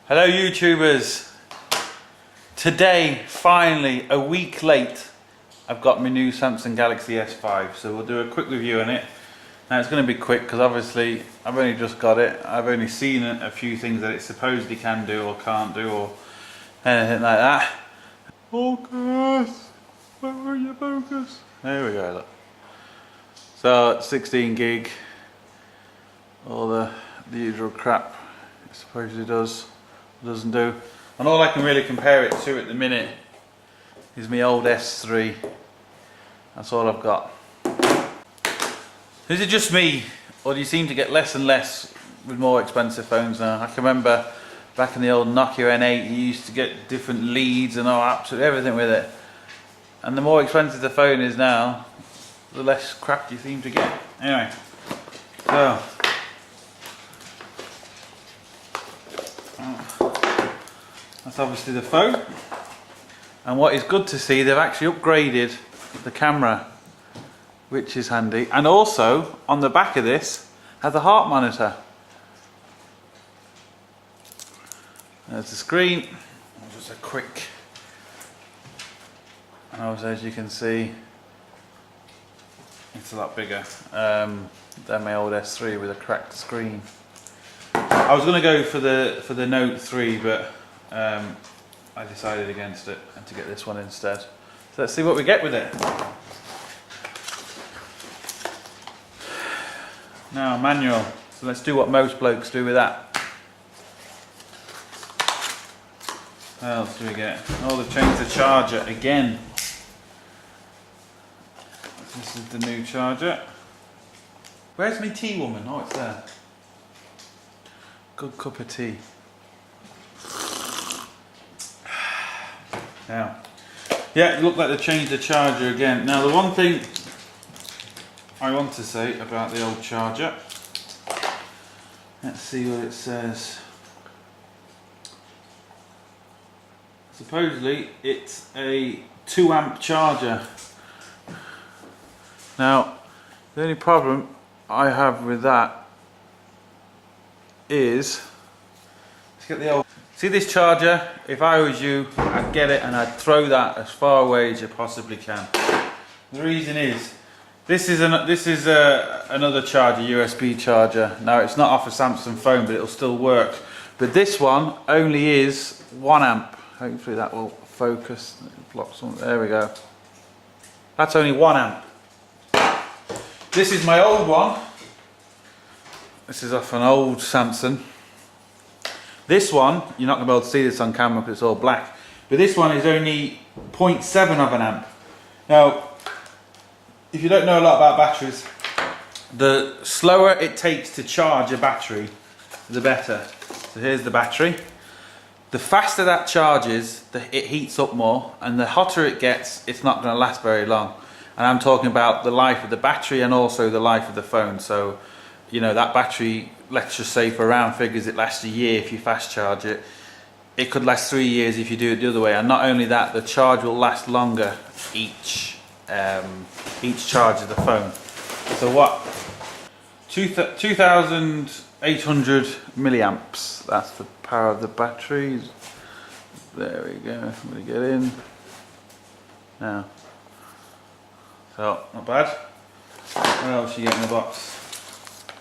Hello YouTubers. Today, finally, a week late, I've got my new Samsung Galaxy S5, so we'll do a quick review on it. Now it's going to be quick because obviously I've only just got it. I've only seen a few things that it supposedly can do or can't do or anything like that. Focus! Where are you, focus? There we go, look. So 16 gig, all the usual crap it supposedly doesn't do. And all I can really compare it to at the minute is my old S3. That's all I've got. Is it just me, or do you seem to get less and less with more expensive phones now? I can remember back in the old Nokia N8 you used to get different leads and absolutely everything with it. And the more expensive the phone is now, the less crap you seem to get. Anyway, so that's obviously the phone. And what is good to see, they've actually upgraded the camera, which is handy. And also, on the back of this, has a heart monitor. There's the screen. Just a quick. And also, as you can see, it's a lot bigger than my old S3 with a cracked screen. I was going to go for the Note 3, but I decided against it and to get this one instead. So let's see what we get with it. Now, manual. So let's do what most blokes do with that. What else do we get? Oh, they've changed the charger again. This is the new charger. Where's my tea, woman? Oh, it's there. Good cup of tea. Now, yeah, it looked like they changed the charger again. Now, the one thing I want to say about the old charger, let's see what it says. Supposedly, it's a 2 amp charger. Now, the only problem I have with that is, let's get the old. See this charger? If I was you, I'd get it and I'd throw that as far away as you possibly can. The reason is, this is another charger, USB charger. Now it's not off a Samsung phone, but it'll still work. But this one only is 1 amp. Hopefully that will focus. Block some. There we go. That's only 1 amp. This is my old one. This is off an old Samsung. This one, you're not going to be able to see this on camera because it's all black, but this one is only 0.7 of an amp. Now, if you don't know a lot about batteries, the slower it takes to charge a battery, the better. So here's the battery. The faster that charges, it heats up more, and the hotter it gets, it's not going to last very long. And I'm talking about the life of the battery and also the life of the phone. So, you know, that battery, let's just say for round figures, it lasts a year if you fast charge it. It could last 3 years if you do it the other way. And not only that, the charge will last longer each charge of the phone. So what? 2,800 milliamps. That's the power of the batteries. There we go. Let me get in. Now. So, not bad. What else you get in the box?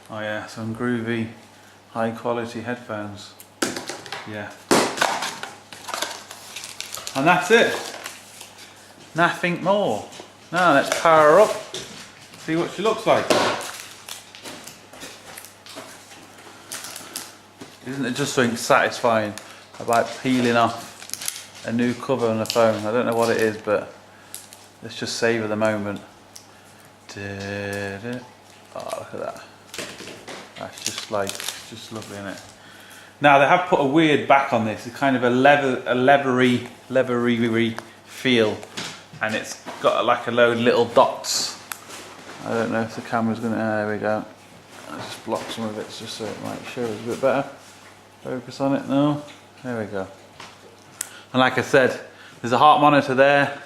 Oh yeah, some groovy, high quality headphones. Yeah. And that's it. Nothing more. Now let's power her up. See what she looks like. Isn't it just something satisfying about peeling off a new cover on the phone? I don't know what it is, but let's just savor the moment. Oh, look at that. That's just lovely, isn't it? Now they have put a weird back on this. It's kind of a leathery feel, and it's got like a load of little dots. I don't know if the camera's gonna. There we go. I'll just block some of it just so it might show us a bit better. Focus on it now. There we go. And like I said, there's a heart monitor there,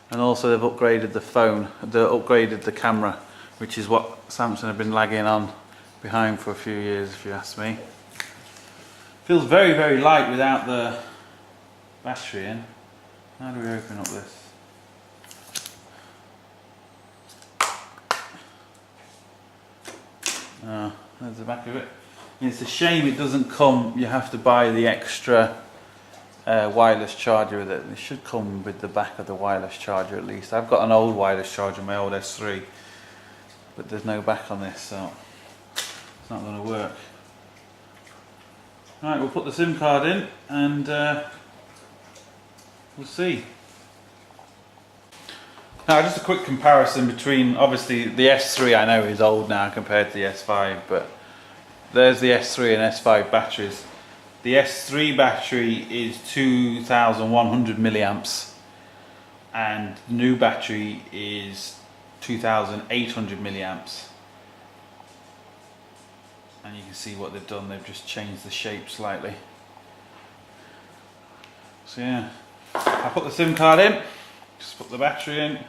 and also they've upgraded the phone. They've upgraded the camera, which is what Samsung have been lagging on behind for a few years, if you ask me. Feels very, very light without the battery in. How do we open up this? Oh, there's the back of it. It's a shame it doesn't come, you have to buy the extra wireless charger with it. It should come with the back of the wireless charger at least. I've got an old wireless charger, my old S3, but there's no back on this, so it's not going to work. Right, we'll put the SIM card in and we'll see. Now, just a quick comparison between, obviously the S3 I know is old now compared to the S5, but there's the S3 and S5 batteries. The S3 battery is 2,100 milliamps and the new battery is 2,800 milliamps. And you can see what they've done, they've just changed the shape slightly. So yeah, I put the SIM card in, just put the battery in,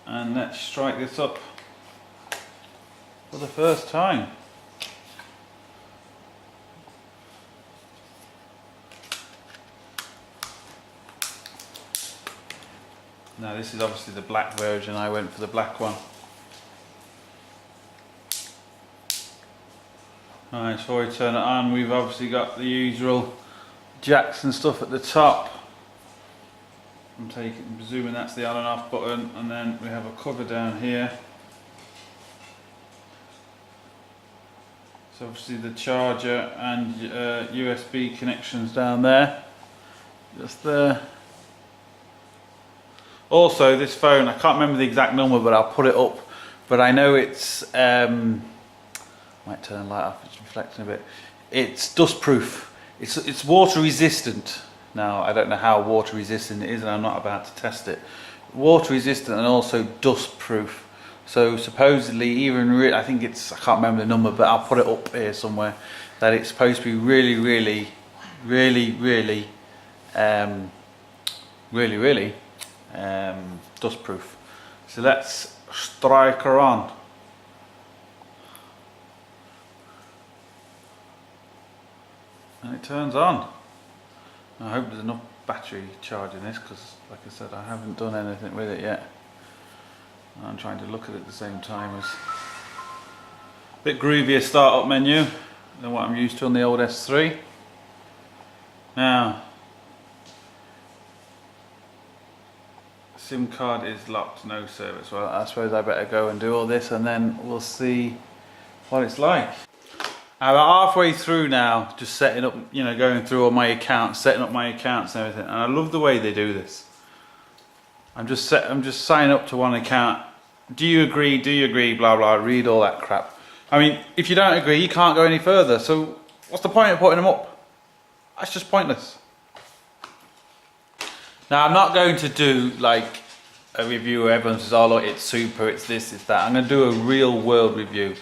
and let's strike this up for the first time. Now this is obviously the black version, I went for the black one. Alright, so before we turn it on, we've obviously got the usual jacks and stuff at the top. I'm presuming that's the on and off button, and then we have a cover down here. So obviously the charger and USB connections down there, just there. Also this phone, I can't remember the exact number, but I'll put it up, but I know it's, might turn the light off, it's reflecting a bit. It's dust proof, it's water resistant. Now, I don't know how water resistant it is, and I'm not about to test it. Water resistant and also dust proof. So supposedly, even I think it's, I can't remember the number, but I'll put it up here somewhere, that it's supposed to be really dust proof. So let's strike her on. And it turns on. I hope there's enough battery charge in this, because like I said, I haven't done anything with it yet. I'm trying to look at it at the same time. As a bit groovier startup menu than what I'm used to on the old S3. Now, SIM card is locked, no service. Well, I suppose I better go and do all this and then we'll see what it's like. I'm halfway through now, just setting up, you know, going through all my accounts, setting up my accounts and everything, and I love the way they do this. I'm just signing up to one account. Do you agree? Do you agree? Blah blah. Read all that crap. I mean, if you don't agree, you can't go any further. So what's the point of putting them up? That's just pointless. Now I'm not going to do like a review where everyone says, "Oh look, it's super, it's this, it's that." I'm going to do a real world review.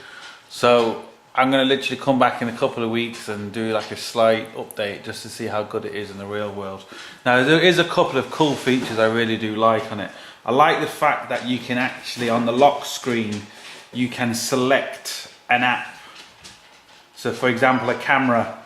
So I'm going to literally come back in a couple of weeks and do like a slight update just to see how good it is in the real world. Now there is a couple of cool features I really do like on it. I like the fact that you can actually, on the lock screen, you can select an app. So for example, a camera.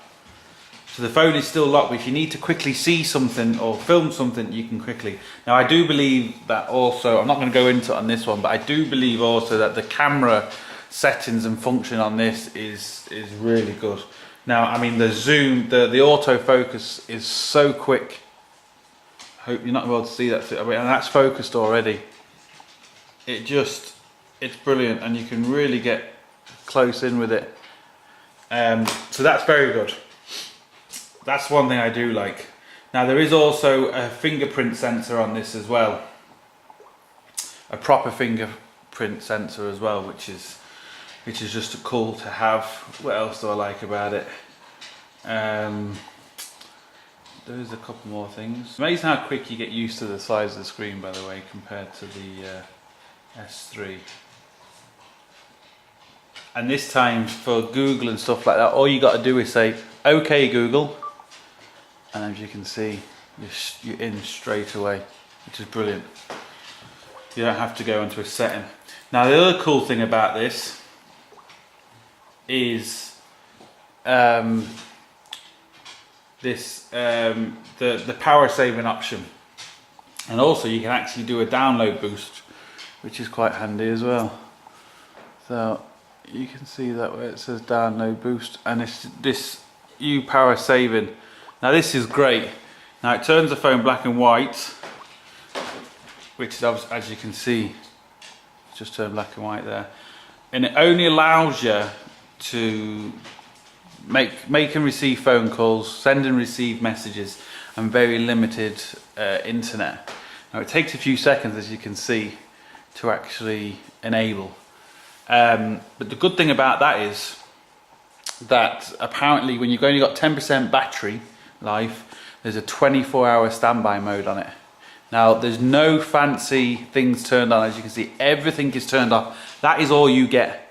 So the phone is still locked, but if you need to quickly see something or film something, you can quickly. Now I do believe that also, I'm not going to go into it on this one, but I do believe also that the camera settings and function on this is really good. Now, I mean, the zoom, the autofocus is so quick. Hope you're not able to see that. I mean, and that's focused already. It's brilliant, and you can really get close in with it. So that's very good. That's one thing I do like. Now there is also a fingerprint sensor on this as well. A proper fingerprint sensor as well, which is just cool to have. What else do I like about it? There's a couple more things. Amazing how quick you get used to the size of the screen, by the way, compared to the S3. And this time for Google and stuff like that, all you got to do is say, "Okay Google," and as you can see, you're in straight away, which is brilliant. You don't have to go into a setting. Now the other cool thing about this is this the power saving option, and also you can actually do a download boost, which is quite handy as well. So you can see that where it says download boost, and it's this power saving. Now this is great. Now it turns the phone black and white, which is obviously, as you can see, it's just turned black and white there, and it only allows you to make and receive phone calls, send and receive messages, and very limited internet. Now it takes a few seconds, as you can see, to actually enable. But the good thing about that is that apparently when you've only got 10% battery life, there's a 24-hour standby mode on it. Now there's no fancy things turned on, as you can see, everything is turned off. That is all you get.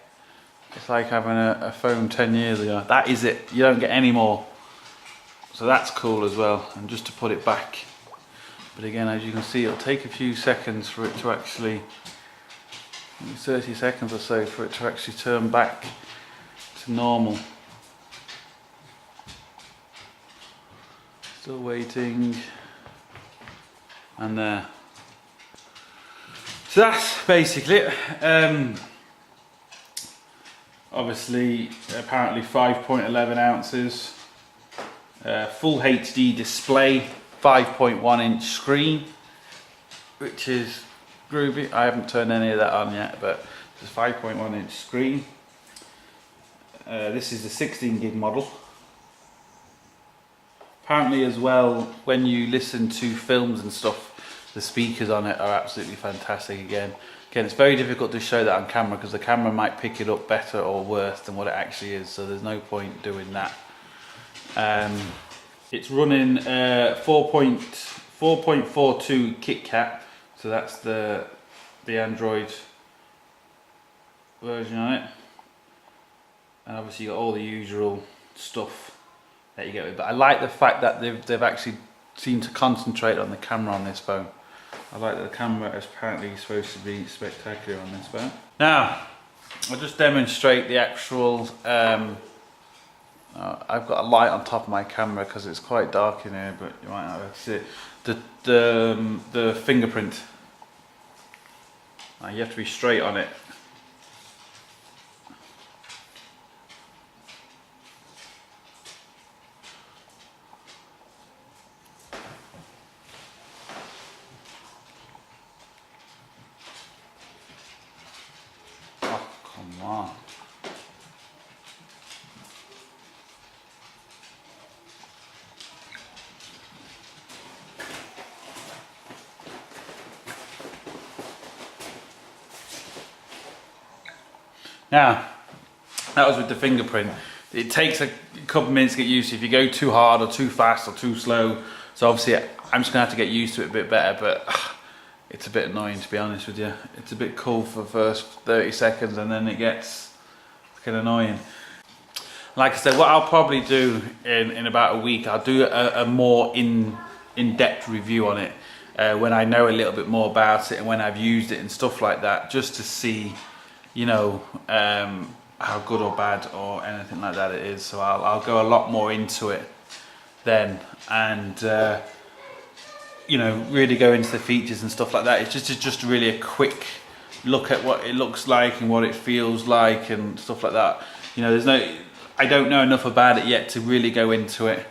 It's like having a phone 10 years ago. That is it, you don't get any more. So that's cool as well. And just to put it back, but again, as you can see, it'll take a few seconds for it to actually, 30 seconds or so for it to actually turn back to normal. Still waiting, and there. So that's basically it. Obviously, apparently 5.11 ounces, full HD display, 5.1 inch screen, which is groovy. I haven't turned any of that on yet, but it's a 5.1 inch screen. This is the 16 gig model. Apparently as well, when you listen to films and stuff, the speakers on it are absolutely fantastic again. Again, it's very difficult to show that on camera because the camera might pick it up better or worse than what it actually is, so there's no point doing that. It's running 4.42 KitKat, so that's the Android version on it. And obviously you got all the usual stuff that you get with it. But I like the fact that they've actually seemed to concentrate on the camera on this phone. I like that the camera is apparently supposed to be spectacular on this phone. Now, I'll just demonstrate the actual, I've got a light on top of my camera because it's quite dark in here, but you might not be able to see it. The fingerprint. Now you have to be straight on it. Now, that was with the fingerprint. It takes a couple of minutes to get used to if you go too hard or too fast or too slow. So obviously I'm just going to have to get used to it a bit better, but it's a bit annoying, to be honest with you. It's a bit cool for the first 30 seconds and then it gets fucking annoying. Like I said, what I'll probably do in about a week, I'll do a more in-depth review on it when I know a little bit more about it and when I've used it and stuff like that, just to see, you know, how good or bad or anything like that it is. So I'll go a lot more into it then, and you know, really go into the features and stuff like that. It's just really a quick look at what it looks like and what it feels like and stuff like that. You know, I don't know enough about it yet to really go into it,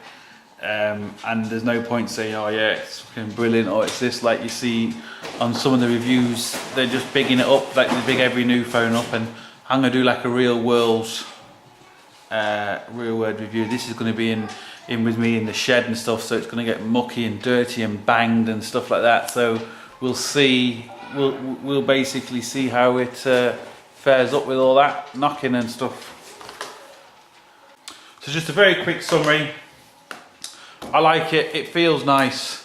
and there's no point saying, oh yeah, it's fucking brilliant, or it's this, like you see on some of the reviews. They're just bigging it up, like they big every new phone up, and I'm gonna do like a real world review. This is gonna be in with me in the shed and stuff, so it's gonna get mucky and dirty and banged and stuff like that. So we'll see, we'll basically see how it fares up with all that knocking and stuff. So just a very quick summary. I like it, it feels nice.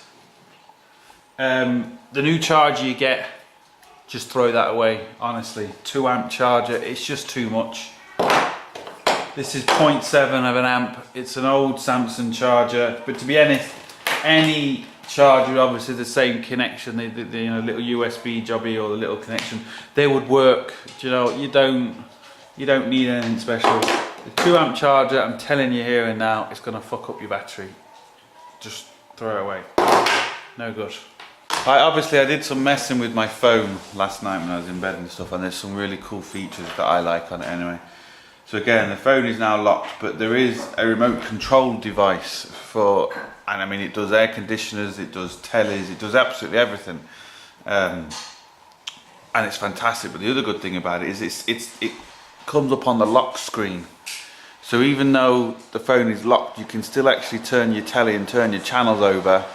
The new charger you get, just throw that away, honestly. 2 amp charger, it's just too much. This is 0.7 of an amp. It's an old Samsung charger, but to be honest, any charger, obviously the same connection, the you know, little USB jobby or the little connection, they would work. Do you know, you don't need anything special. The 2 amp charger, I'm telling you here and now, it's gonna fuck up your battery. just throw it away. No good. Obviously I did some messing with my phone last night when I was in bed and stuff, and there's some really cool features that I like on it anyway. So again, the phone is now locked, but there is a remote control device for, and I mean it does air conditioners, it does tellies, it does absolutely everything. And it's fantastic, but the other good thing about it is it comes up on the lock screen. So even though the phone is locked, you can still actually turn your telly and turn your channels over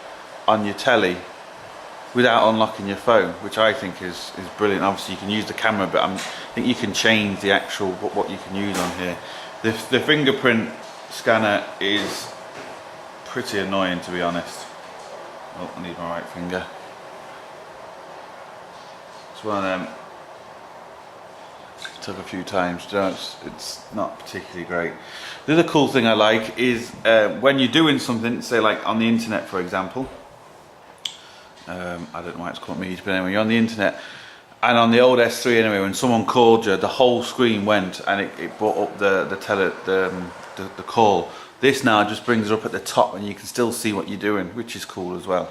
on your telly without unlocking your phone, which I think is brilliant. Obviously you can use the camera, but I think you can change the actual what you can use on here. The fingerprint scanner is pretty annoying, to be honest. Oh, I need my right finger. It's one of them. It took a few times. It's not particularly great. The other cool thing I like is when you're doing something, say like on the internet, for example. I don't know why it's called me, but anyway, you're on the internet, and on the old S3 anyway, when someone called you, the whole screen went and it brought up the call. This now just brings it up at the top, and you can still see what you're doing, which is cool as well.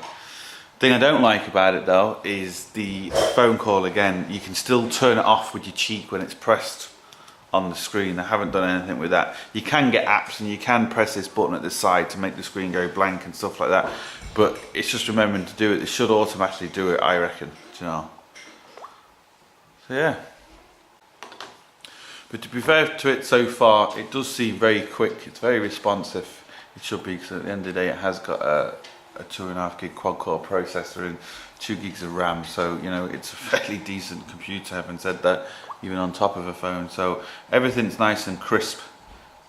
Thing I don't like about it though is the phone call. Again, you can still turn it off with your cheek when it's pressed on the screen. I haven't done anything with that. You can get apps and you can press this button at the side to make the screen go blank and stuff like that, but it's just remembering to do it. It should automatically do it, I reckon. Do you know? So yeah. But to be fair to it so far, it does seem very quick. It's very responsive. It should be, because at the end of the day it has got a 2.5 gig quad core processor and 2 gigs of RAM, so you know it's a fairly decent computer, having said that, even on top of a phone. So everything's nice and crisp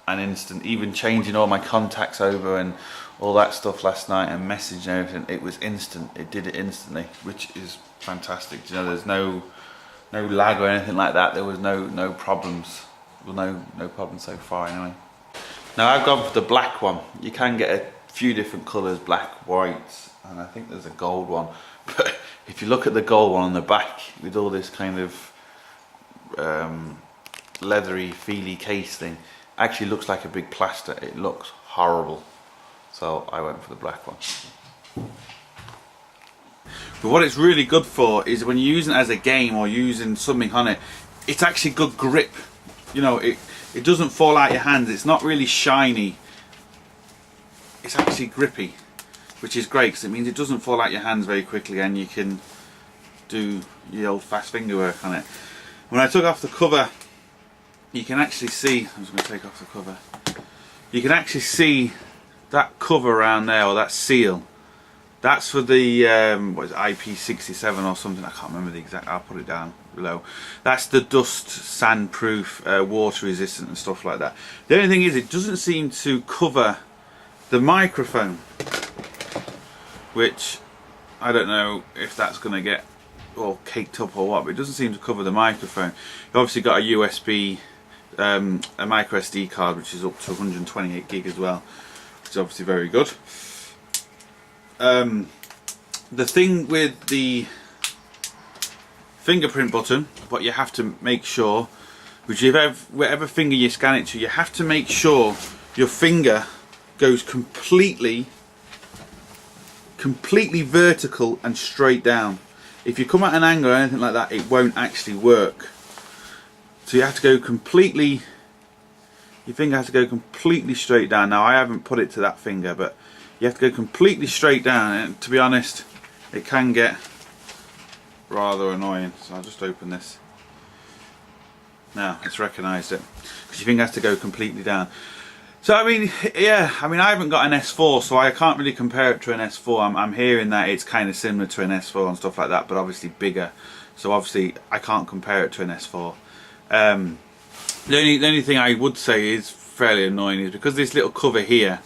and instant. Even changing all my contacts over and all that stuff last night and messaging and everything, it was instant. It did it instantly, which is fantastic. You know, there's no lag or anything like that. There was no problems. Well, no problems so far anyway. Now I've gone for the black one. You can get a few different colours, black, white, and I think there's a gold one. But if you look at the gold one on the back with all this kind of leathery, feely case thing, actually looks like a big plaster. It looks horrible. So I went for the black one. But what it's really good for is when you're using it as a game or using something on it, it's actually good grip. You know, it doesn't fall out your hands. It's not really shiny. It's actually grippy, which is great because it means it doesn't fall out your hands very quickly, and you can do your old fast finger work on it. When I took off the cover, you can actually see, I'm just going to take off the cover, you can actually see that cover around there, or that seal. That's for the what is it, IP67 or something, I can't remember the exact, I'll put it down below. That's the dust, sand proof, water resistant and stuff like that. The only thing is it doesn't seem to cover the microphone, which I don't know if that's going to get all caked up or what, but it doesn't seem to cover the microphone. You've obviously got a USB, a micro SD card, which is up to 128 gig as well, which is obviously very good. The thing with the fingerprint button, what you have to make sure, which whatever finger you scan it to, you have to make sure your finger goes completely vertical and straight down. If you come at an angle or anything like that, it won't actually work. So you have to go completely, your finger has to go completely straight down. Now I haven't put it to that finger, but you have to go completely straight down, and to be honest, it can get rather annoying. So I'll just open this. Now it's recognised it, because your finger has to go completely down. So I mean, yeah, I mean I haven't got an S4, so I can't really compare it to an S4. I'm hearing that it's kind of similar to an S4 and stuff like that, but obviously bigger. So obviously I can't compare it to an S4. The only thing I would say is fairly annoying is because this little cover here,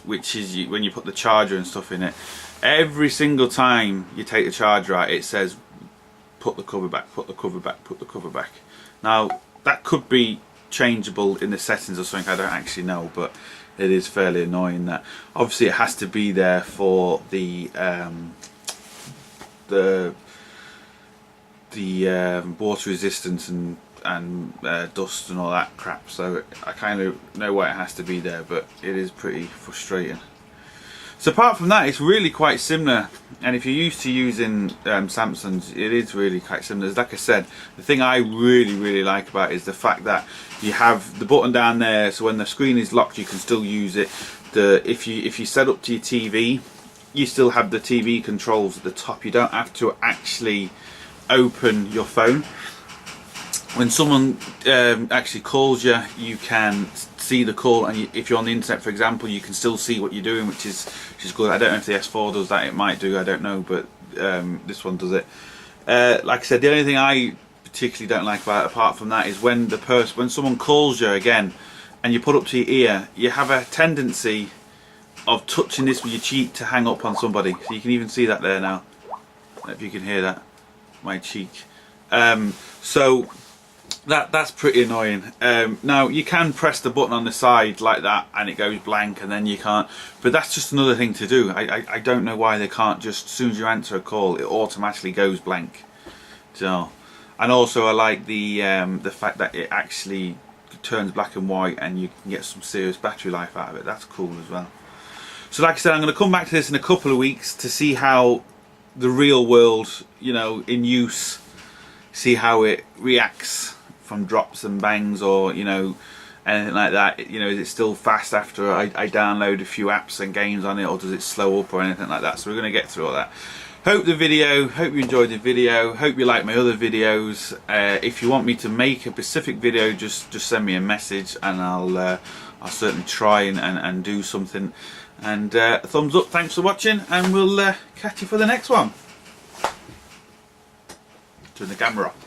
which is when you put the charger and stuff in it, every single time you take the charger out, it says put the cover back, put the cover back, put the cover back. Now that could be changeable in the settings or something, I don't actually know, but it is fairly annoying that obviously it has to be there for the water resistance and dust and all that crap, so I kind of know why it has to be there, but it is pretty frustrating. So apart from that, it's really quite similar, and if you're used to using Samsungs, it is really quite similar. Like I said, the thing I really like about it is the fact that you have the button down there, so when the screen is locked you can still use it. If you set up to your TV, you still have the TV controls at the top. You don't have to actually open your phone. When someone actually calls you, you can see the call, and if you're on the internet, for example, you can still see what you're doing, which is good. I don't know if the S4 does that. It might do. I don't know, but this one does it. Like I said, the only thing I particularly don't like about it, apart from that, is when someone calls you again, and you put up to your ear, you have a tendency of touching this with your cheek to hang up on somebody. So you can even see that there now. If you can hear that, my cheek. So that's pretty annoying. Now you can press the button on the side like that and it goes blank, and then you can't, but that's just another thing to do. I don't know why they can't just, as soon as you answer a call, it automatically goes blank. So, and also I like the fact that it actually turns black and white and you can get some serious battery life out of it. That's cool as well. So like I said, I'm going to come back to this in a couple of weeks to see how the real world, you know, in use, see how it reacts from drops and bangs, or you know, anything like that. You know, is it still fast after I download a few apps and games on it, or does it slow up or anything like that? So we're going to get through all that. Hope you enjoyed the video, hope you like my other videos. If you want me to make a specific video, just send me a message and I'll certainly try and do something. And a thumbs up, thanks for watching, and we'll catch you for the next one. Turn the camera off.